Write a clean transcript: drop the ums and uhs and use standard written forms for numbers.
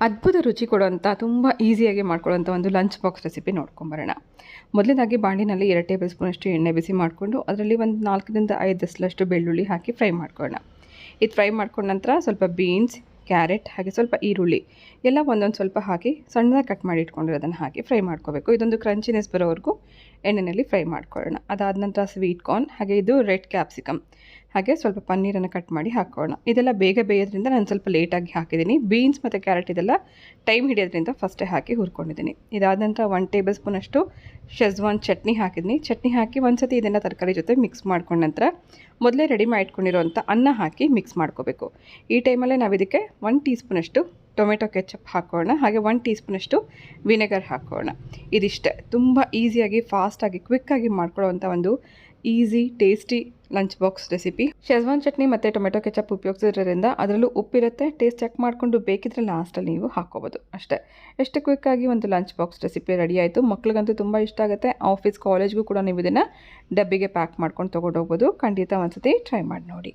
ಅದ್ಭುತ ರುಚಿ ಕೊಡುವಂಥ ತುಂಬ ಈಸಿಯಾಗಿ ಮಾಡ್ಕೊಳ್ಳೋಂಥ ಒಂದು ಲಂಚ್ ಬಾಕ್ಸ್ ರೆಸಿಪಿ ನೋಡ್ಕೊಂಬರೋಣ. ಮೊದಲನೇದಾಗಿ ಬಾಣಲಿನಲ್ಲಿ 2 ಟೇಬಲ್ ಸ್ಪೂನಷ್ಟು ಎಣ್ಣೆ ಬಿಸಿ ಮಾಡಿಕೊಂಡು ಅದರಲ್ಲಿ ಒಂದು 4ರಿಂದ 5 ದಸಲಷ್ಟು ಬೆಳ್ಳುಳ್ಳಿ ಹಾಕಿ ಫ್ರೈ ಮಾಡ್ಕೊಳ್ಳೋಣ. ಇದು ಫ್ರೈ ಮಾಡ್ಕೊಂಡ ನಂತರ ಸ್ವಲ್ಪ ಬೀನ್ಸ್, ಕ್ಯಾರೆಟ್ ಹಾಗೆ ಸ್ವಲ್ಪ ಈರುಳ್ಳಿ ಎಲ್ಲ ಒಂದೊಂದು ಸ್ವಲ್ಪ ಹಾಕಿ ಸಣ್ಣದಾಗಿ ಕಟ್ ಮಾಡಿ ಇಟ್ಕೊಂಡಿರೋದನ್ನು ಹಾಕಿ ಫ್ರೈ ಮಾಡ್ಕೋಬೇಕು. ಇದೊಂದು ಕ್ರಂಚಿನೆಸ್ ಬರೋವರೆಗೂ ಎಣ್ಣೆಯಲ್ಲಿ ಫ್ರೈ ಮಾಡ್ಕೊಳ್ಳೋಣ. ಅದಾದ ನಂತರ ಸ್ವೀಟ್ ಕಾರ್ನ್ ಹಾಗೆ ಇದು ರೆಡ್ ಕ್ಯಾಪ್ಸಿಕಮ್ ಹಾಗೆ ಸ್ವಲ್ಪ ಪನ್ನೀರನ್ನು ಕಟ್ ಮಾಡಿ ಹಾಕೋಣ. ಇದೆಲ್ಲ ಬೇಗ ಬೇಯೋದ್ರಿಂದ ನಾನು ಸ್ವಲ್ಪ ಲೇಟಾಗಿ ಹಾಕಿದ್ದೀನಿ. ಬೀನ್ಸ್ ಮತ್ತು ಕ್ಯಾರೆಟ್ ಇದೆಲ್ಲ ಟೈಮ್ ಹಿಡಿಯೋದ್ರಿಂದ ಫಸ್ಟೇ ಹಾಕಿ ಹುರ್ಕೊಂಡಿದ್ದೀನಿ. ಇದಾದ ನಂತರ 1 ಟೇಬಲ್ ಸ್ಪೂನಷ್ಟು ಶೆಜ್ವಾನ್ ಚಟ್ನಿ ಹಾಕಿದ್ದೀನಿ. ಚಟ್ನಿ ಹಾಕಿ ಒಂದು ಸತಿ ಇದನ್ನು ತರಕಾರಿ ಜೊತೆ ಮಿಕ್ಸ್ ಮಾಡ್ಕೊಂಡ ನಂತರ ಮೊದಲೇ ರೆಡಿ ಮಾಡಿಟ್ಕೊಂಡಿರೋಂಥ ಅನ್ನ ಹಾಕಿ ಮಿಕ್ಸ್ ಮಾಡ್ಕೋಬೇಕು. ಈ ಟೈಮಲ್ಲೇ ನಾವು ಇದಕ್ಕೆ 1 ಟೀ ಸ್ಪೂನಷ್ಟು ಟೊಮೆಟೊ ಕೆಚಪ್ ಹಾಕೋಣ ಹಾಗೆ 1 ಟೀ ಸ್ಪೂನಷ್ಟು ವಿನೆಗರ್ ಹಾಕೋಣ. ಇದಿಷ್ಟೇ, ತುಂಬ ಈಸಿಯಾಗಿ ಫಾಸ್ಟಾಗಿ ಕ್ವಿಕ್ಕಾಗಿ ಮಾಡ್ಕೊಳ್ಳೋವಂಥ ಒಂದು easy tasty lunch box recipe. Schezwan chutney ಮತ್ತು ಟೊಮೆಟೊ ಕೆಚಪ್ ಉಪಯೋಗಿಸೋದ್ರಿಂದ ಅದರಲ್ಲೂ ಉಪ್ಪಿರುತ್ತೆ. ಟೇಸ್ಟ್ ಚೆಕ್ ಮಾಡಿಕೊಂಡು ಬೇಕಿದ್ರೆ ಲಾಸ್ಟಲ್ಲಿ ನೀವು ಹಾಕ್ಕೋಬೋದು. ಅಷ್ಟೇ, ಎಷ್ಟು ಕ್ವಿಕ್ಕಾಗಿ ಒಂದು ಲಂಚ್ ಬಾಕ್ಸ್ ರೆಸಿಪಿ ರೆಡಿ ಆಯಿತು. ಮಕ್ಳಿಗಂತೂ ತುಂಬ ಇಷ್ಟ ಆಗುತ್ತೆ. ಆಫೀಸ್ ಕಾಲೇಜ್ಗೂ ಕೂಡ ನೀವು ಇದನ್ನು ಡಬ್ಬಿಗೆ ಪ್ಯಾಕ್ ಮಾಡ್ಕೊಂಡು ತೊಗೊಂಡೋಗ್ಬೋದು. ಖಂಡಿತ ಒಂದ್ಸತಿ ಟ್ರೈ ಮಾಡಿ ನೋಡಿ.